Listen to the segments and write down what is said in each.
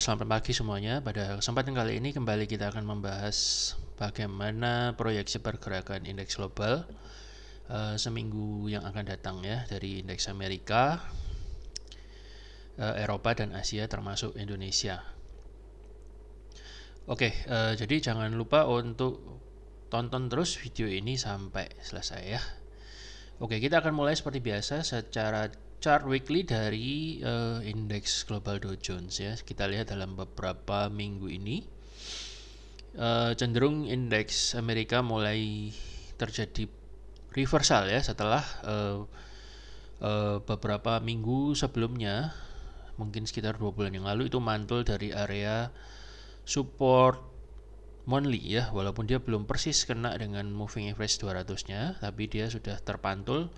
Selamat pagi semuanya. Pada kesempatan kali ini kembali kita akan membahas bagaimana proyeksi pergerakan indeks global seminggu yang akan datang ya, dari indeks Amerika, Eropa dan Asia termasuk Indonesia. Oke, jadi jangan lupa untuk tonton terus video ini sampai selesai ya. Oke, kita akan mulai seperti biasa secara chart weekly dari indeks global Dow Jones ya. Kita lihat dalam beberapa minggu ini cenderung indeks Amerika mulai terjadi reversal ya setelah beberapa minggu sebelumnya, mungkin sekitar 2 bulan yang lalu itu mantul dari area support monthly ya, walaupun dia belum persis kena dengan moving average 200-nya, tapi dia sudah terpantul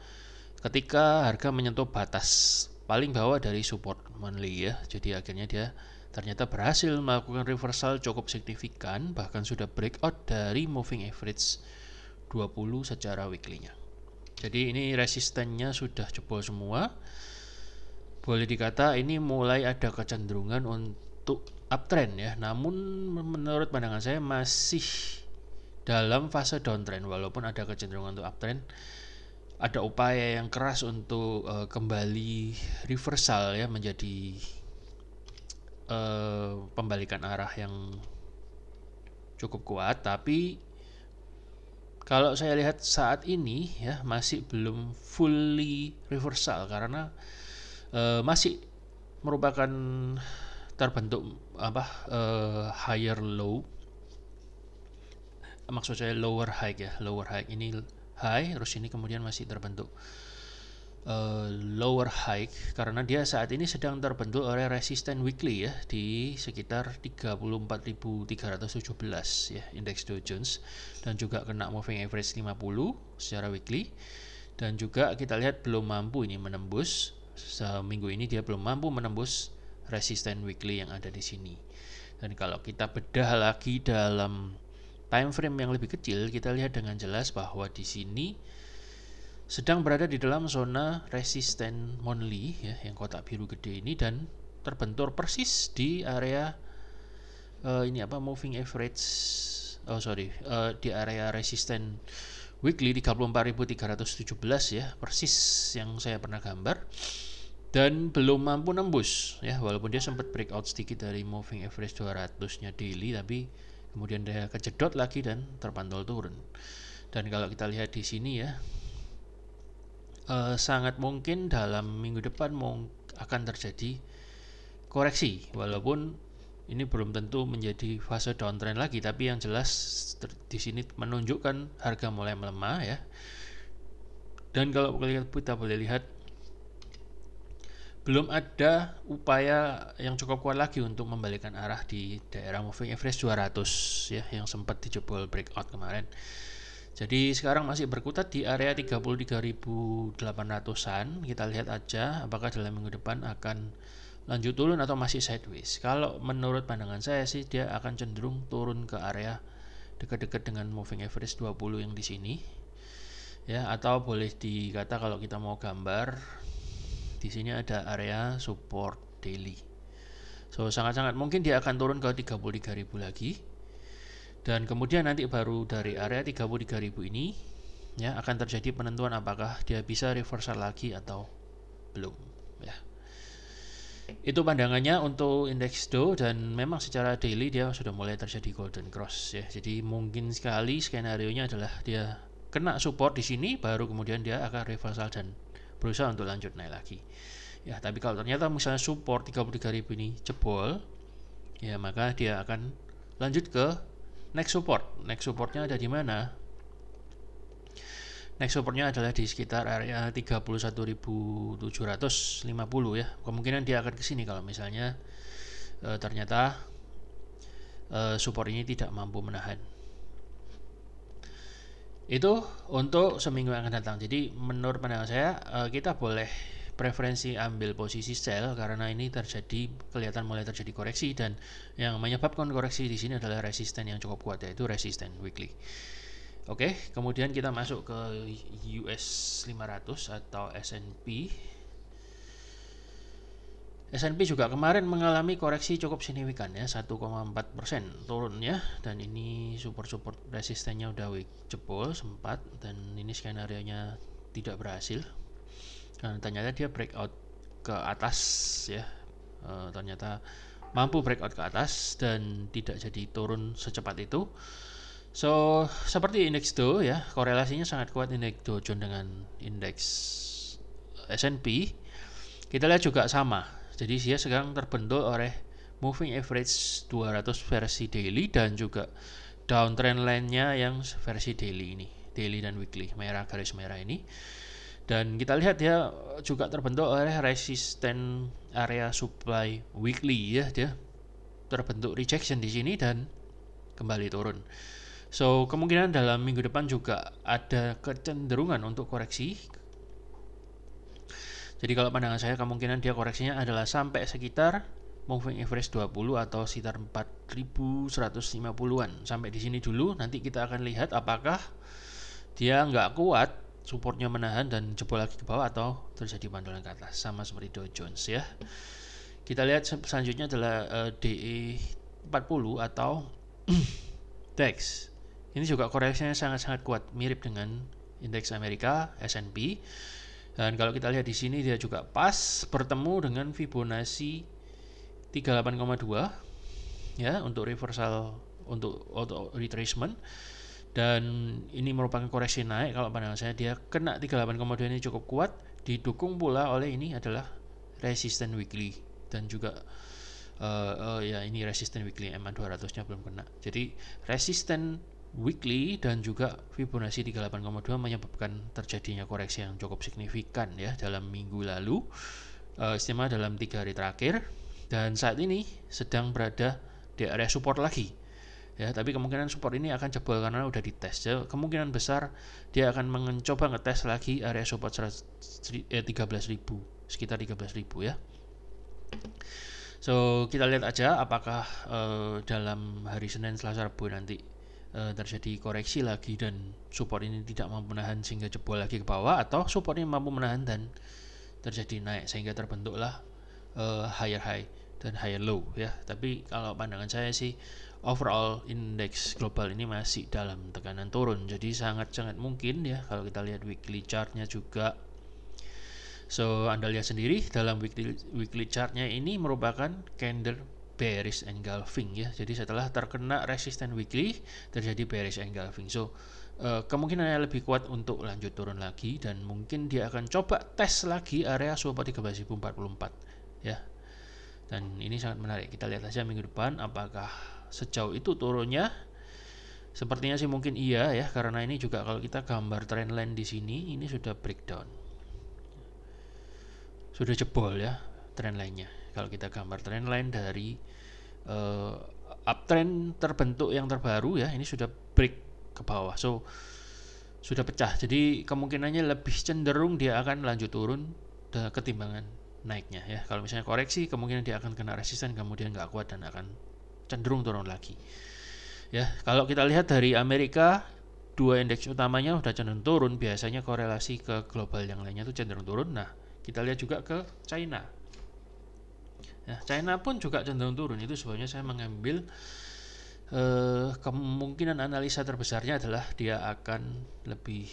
ketika harga menyentuh batas paling bawah dari support monthly ya. Jadi akhirnya dia ternyata berhasil melakukan reversal cukup signifikan, bahkan sudah breakout dari moving average 20 secara weekly-nya. Jadi ini resistennya sudah jebol semua. Boleh dikata ini mulai ada kecenderungan untuk uptrend ya, namun menurut pandangan saya masih dalam fase downtrend. Walaupun ada kecenderungan untuk uptrend, ada upaya yang keras untuk kembali reversal ya, menjadi pembalikan arah yang cukup kuat. Tapi kalau saya lihat saat ini ya masih belum fully reversal, karena masih merupakan terbentuk higher low, maksud saya lower high ya, lower high ini high, terus ini kemudian masih terbentuk lower high, karena dia saat ini sedang terbentuk oleh resisten weekly ya di sekitar 34.317 ya indeks Dow Jones, dan juga kena moving average 50 secara weekly, dan juga kita lihat belum mampu ini menembus, seminggu ini dia belum mampu menembus resisten weekly yang ada di sini. Dan kalau kita bedah lagi dalam time frame yang lebih kecil, kita lihat dengan jelas bahwa di sini sedang berada di dalam zona resisten monthly ya, yang kotak biru gede ini, dan terbentur persis di area moving average di area resisten weekly 34.317 ya, persis yang saya pernah gambar, dan belum mampu nembus ya, walaupun dia sempat breakout sedikit dari moving average 200-nya daily, tapi kemudian dia kejedot lagi dan terpantul turun. Dan kalau kita lihat di sini ya, sangat mungkin dalam minggu depan akan terjadi koreksi, walaupun ini belum tentu menjadi fase downtrend lagi, tapi yang jelas di sini menunjukkan harga mulai melemah ya. Dan kalau kita boleh lihat, belum ada upaya yang cukup kuat lagi untuk membalikan arah di daerah moving average 200 ya, yang sempat dijebol breakout kemarin. Jadi sekarang masih berkutat di area 33.800-an. Kita lihat aja apakah dalam minggu depan akan lanjut turun atau masih sideways. Kalau menurut pandangan saya sih, dia akan cenderung turun ke area dekat-dekat dengan moving average 20 yang di sini ya, atau boleh dikata kalau kita mau gambar, di sini ada area support daily. So sangat-sangat mungkin dia akan turun ke 33.000 lagi, dan kemudian nanti baru dari area 33.000 ini ya akan terjadi penentuan apakah dia bisa reversal lagi atau belum ya. Itu pandangannya untuk indeks Dow, dan memang secara daily dia sudah mulai terjadi golden cross ya. Jadi mungkin sekali skenario-nya adalah dia kena support di sini, baru kemudian dia akan reversal dan berusaha untuk lanjut naik lagi ya. Tapi kalau ternyata misalnya support 33.000 ini jebol ya, maka dia akan lanjut ke next support. Next supportnya ada di mana? Next supportnya adalah di sekitar area 31.750 ya. Kemungkinan dia akan ke sini kalau misalnya ternyata support ini tidak mampu menahan. Itu untuk seminggu yang akan datang. Jadi menurut pandangan saya, kita boleh preferensi ambil posisi sell, karena ini kelihatan mulai terjadi koreksi, dan yang menyebabkan koreksi di sini adalah resisten yang cukup kuat, yaitu resisten weekly. Oke, kemudian kita masuk ke US 500 atau S&P. S&P juga kemarin mengalami koreksi cukup signifikan ya, 1,4% turunnya, dan ini support resistennya udah jebol sempat, dan ini skenario nya tidak berhasil. Dan ternyata dia breakout ke atas ya, ternyata mampu breakout ke atas dan tidak jadi turun secepat itu. So seperti indeks Dow ya, korelasinya sangat kuat indeks Dow Jones dengan indeks S&P. Kita lihat juga sama. Jadi dia sekarang terbentuk oleh moving average 200 versi daily dan juga downtrend line-nya yang versi daily ini, daily dan weekly, merah garis merah ini. Dan kita lihat dia juga terbentuk oleh resisten area supply weekly ya, dia terbentuk rejection di sini dan kembali turun. So kemungkinan dalam minggu depan juga ada kecenderungan untuk koreksi. Jadi kalau pandangan saya kemungkinan dia koreksinya adalah sampai sekitar moving average 20 atau sekitar 4150-an. Sampai di sini dulu, nanti kita akan lihat apakah dia nggak kuat, supportnya menahan dan jebol lagi ke bawah atau terjadi pantulan ke atas, sama seperti Dow Jones ya. Kita lihat selanjutnya adalah DE40 atau DAX. Ini juga koreksinya sangat-sangat kuat, mirip dengan indeks Amerika S&P. Dan kalau kita lihat di sini dia juga pas bertemu dengan Fibonacci 38,2 ya untuk reversal, untuk auto retracement, dan ini merupakan koreksi naik. Kalau pandangan saya dia kena 38,2 ini cukup kuat, didukung pula oleh ini adalah resisten weekly dan juga ya ini resisten weekly MA 200 nya belum kena. Jadi resisten weekly dan juga Fibonacci 38,2 menyebabkan terjadinya koreksi yang cukup signifikan ya dalam minggu lalu, istimewa dalam 3 hari terakhir, dan saat ini sedang berada di area support lagi ya, tapi kemungkinan support ini akan jebol karena udah dites ya. Kemungkinan besar dia akan mencoba ngetes lagi area support 13.000, sekitar 13.000 ya. So kita lihat aja apakah dalam hari Senin, Selasa, Rabu nanti terjadi koreksi lagi dan support ini tidak mampu menahan sehingga jebol lagi ke bawah, atau support ini mampu menahan dan terjadi naik sehingga terbentuklah higher high dan higher low ya. Tapi kalau pandangan saya sih overall indeks global ini masih dalam tekanan turun, jadi sangat-sangat mungkin ya kalau kita lihat weekly chartnya juga. So Anda lihat sendiri dalam weekly chartnya ini merupakan candle bearish engulfing ya. Jadi setelah terkena resisten weekly terjadi bearish engulfing. So kemungkinannya lebih kuat untuk lanjut turun lagi, dan mungkin dia akan coba tes lagi area support 13.044 ya. Dan ini sangat menarik. Kita lihat aja minggu depan apakah sejauh itu turunnya. Sepertinya sih mungkin iya ya, karena ini juga kalau kita gambar trendline di sini ini sudah breakdown. Sudah jebol ya trendline-nya. Kalau kita gambar trendline dari uptrend terbentuk yang terbaru ya, ini sudah break ke bawah, so sudah pecah. Jadi kemungkinannya lebih cenderung dia akan lanjut turun ketimbangan naiknya ya. Kalau misalnya koreksi, kemungkinan dia akan kena resisten, kemudian nggak kuat dan akan cenderung turun lagi ya. Kalau kita lihat dari Amerika, dua indeks utamanya udah cenderung turun, biasanya korelasi ke global yang lainnya tuh cenderung turun. Nah kita lihat juga ke China. Nah, China pun juga cenderung turun. Itu sebabnya saya mengambil kemungkinan analisa terbesarnya adalah dia akan lebih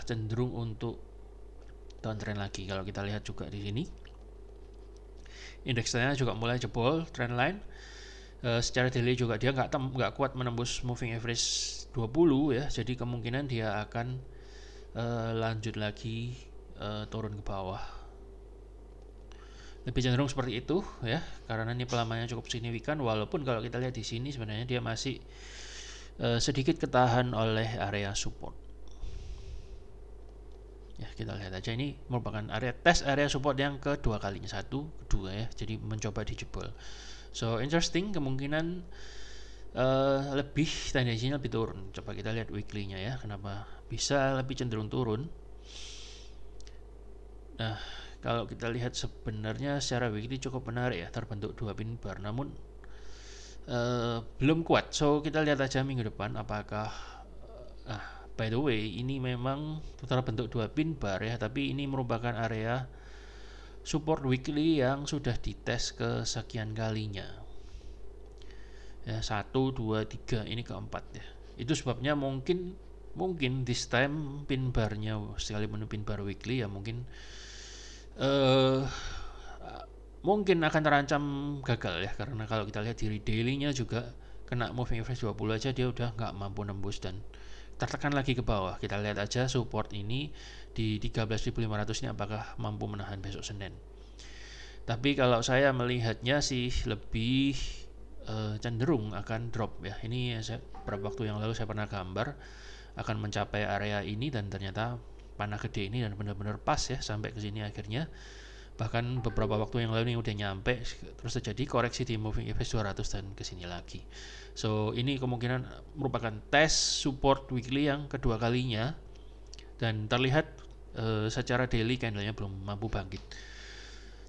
cenderung untuk downtrend lagi. Kalau kita lihat juga di sini, indeks China juga mulai jebol trendline. Secara daily juga dia nggak kuat menembus moving average 20 ya. Jadi kemungkinan dia akan lanjut lagi turun ke bawah. Lebih cenderung seperti itu ya, karena ini pelamaannya cukup signifikan, walaupun kalau kita lihat di sini sebenarnya dia masih sedikit ketahan oleh area support. Ya, kita lihat aja, ini merupakan tes area support yang kedua kalinya, kedua ya, jadi mencoba dijebol. So interesting, kemungkinan lebih tendensinya lebih turun. Coba kita lihat weekly-nya ya, kenapa bisa lebih cenderung turun. Nah, kalau kita lihat sebenarnya secara weekly cukup menarik ya, terbentuk dua pin bar, namun belum kuat. So kita lihat aja minggu depan apakah by the way ini memang terbentuk dua pin bar ya, tapi ini merupakan area support weekly yang sudah dites ke sekian kalinya ya, 1, 2, 3, ini keempat ya. Itu sebabnya mungkin this time pin barnya, sekalipun pin bar weekly ya, mungkin akan terancam gagal ya, karena kalau kita lihat di daily-nya juga kena moving average 20 aja dia udah nggak mampu nembus dan tertekan lagi ke bawah. Kita lihat aja support ini di 13.500 ini apakah mampu menahan besok Senin. Tapi kalau saya melihatnya sih lebih cenderung akan drop ya. Ini beberapa waktu yang lalu saya pernah gambar akan mencapai area ini dan ternyata panah gede ini dan benar-benar pas ya sampai ke sini akhirnya. Bahkan beberapa waktu yang lalu ini udah nyampe, terus terjadi koreksi di moving average 200 dan kesini lagi. So ini kemungkinan merupakan tes support weekly yang kedua kalinya dan terlihat secara daily candlenya belum mampu bangkit.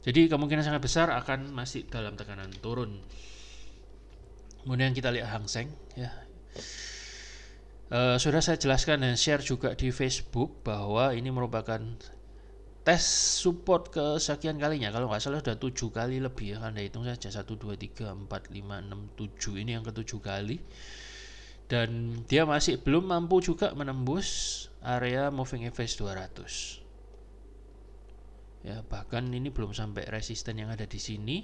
Jadi kemungkinan sangat besar akan masih dalam tekanan turun. Kemudian kita lihat Hang Seng ya. Sudah saya jelaskan dan share juga di Facebook bahwa ini merupakan tes support ke sekian kalinya. Kalau nggak salah sudah 7 kali lebih ya. Anda hitung saja 1, 2, 3, 4, 5, 6, 7. Ini yang ke-7 kali. Dan dia masih belum mampu juga menembus area moving average 200. Ya, bahkan ini belum sampai resisten yang ada di sini.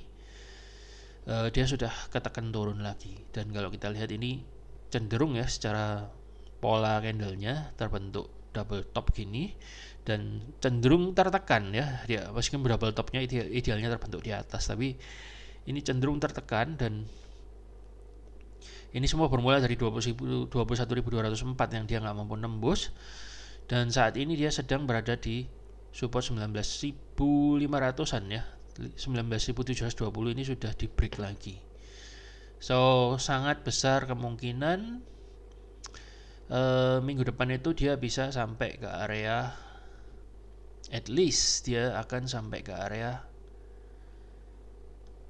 Dia sudah ketekan turun lagi. Dan kalau kita lihat ini cenderung ya secara pola candlenya terbentuk double top gini dan cenderung tertekan ya. Dia meskipun double topnya idealnya terbentuk di atas, tapi ini cenderung tertekan dan ini semua bermula dari 21.204 yang dia nggak mampu nembus dan saat ini dia sedang berada di support 19.500an ya. 19.720 ini sudah di break lagi. So sangat besar kemungkinan minggu depan itu dia bisa sampai ke area, at least dia akan sampai ke area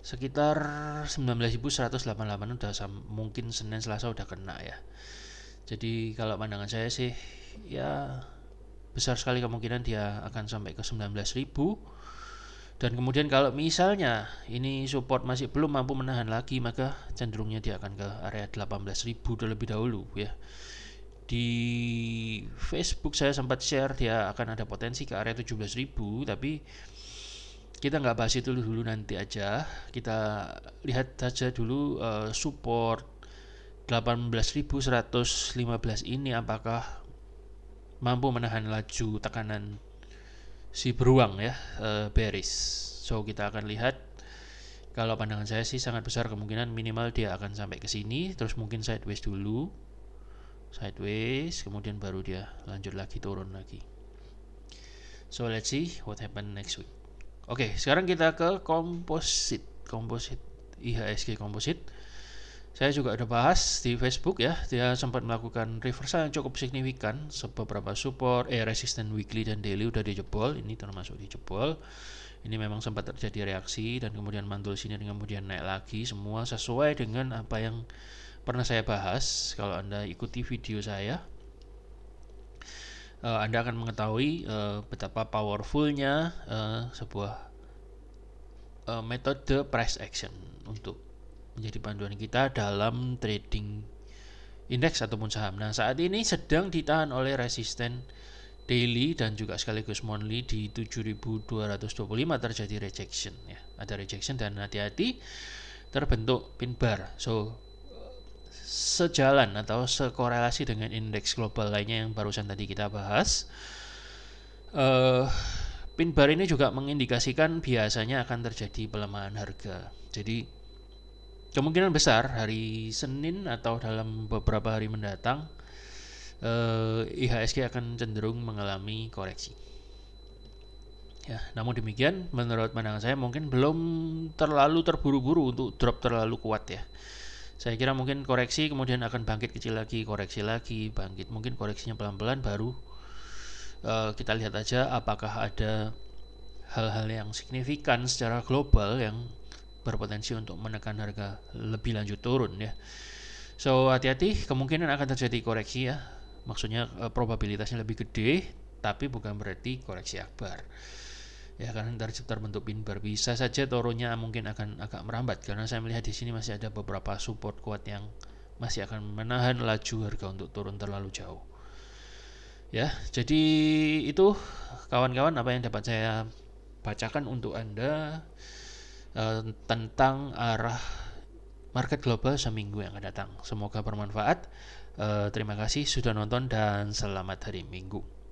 sekitar 19.188 udah mungkin Senin Selasa udah kena ya. Jadi kalau pandangan saya sih ya besar sekali kemungkinan dia akan sampai ke 19.000. Dan kemudian kalau misalnya ini support masih belum mampu menahan lagi, maka cenderungnya dia akan ke area 18.000 terlebih dahulu ya. Di Facebook saya sempat share dia akan ada potensi ke area 17.000, tapi kita nggak bahas itu dulu, nanti aja. Kita lihat saja dulu support 18.115 ini apakah mampu menahan laju tekanan si beruang ya, bearish. So kita akan lihat. Kalau pandangan saya sih sangat besar kemungkinan minimal dia akan sampai ke sini, terus mungkin sideways dulu, sideways, kemudian baru dia lanjut lagi turun lagi. So let's see what happen next week. Oke, sekarang kita ke komposit IHSG komposit. Saya juga ada bahas di Facebook ya, dia sempat melakukan reversal yang cukup signifikan. Beberapa support, resisten weekly dan daily udah dijebol, ini termasuk dijebol. Ini memang sempat terjadi reaksi dan kemudian mantul sini dan kemudian naik lagi. Semua sesuai dengan apa yang pernah saya bahas. Kalau Anda ikuti video saya, Anda akan mengetahui betapa powerfulnya sebuah metode price action untuk menjadi panduan kita dalam trading indeks ataupun saham. Nah, saat ini sedang ditahan oleh resisten daily dan juga sekaligus monthly di 7.225 terjadi rejection ya. Ada rejection dan hati-hati terbentuk pin bar. So sejalan atau sekorelasi dengan indeks global lainnya yang barusan tadi kita bahas. Pin bar ini juga mengindikasikan biasanya akan terjadi pelemahan harga. Jadi kemungkinan besar hari Senin atau dalam beberapa hari mendatang IHSG akan cenderung mengalami koreksi. Ya, namun demikian menurut pandangan saya mungkin belum terlalu terburu-buru untuk drop terlalu kuat ya. Saya kira mungkin koreksi kemudian akan bangkit kecil lagi, koreksi lagi, bangkit. Mungkin koreksinya pelan-pelan baru kita lihat aja apakah ada hal-hal yang signifikan secara global yang berpotensi untuk menekan harga lebih lanjut turun ya. So hati-hati, kemungkinan akan terjadi koreksi ya. Maksudnya probabilitasnya lebih gede, tapi bukan berarti koreksi akbar. ya, karena ntar terbentuk pin bar. Bisa saja turunnya mungkin akan agak merambat karena saya melihat di sini masih ada beberapa support kuat yang masih akan menahan laju harga untuk turun terlalu jauh. Ya, jadi itu kawan-kawan apa yang dapat saya bacakan untuk Anda tentang arah market global seminggu yang akan datang. Semoga bermanfaat. Terima kasih sudah nonton dan selamat hari Minggu.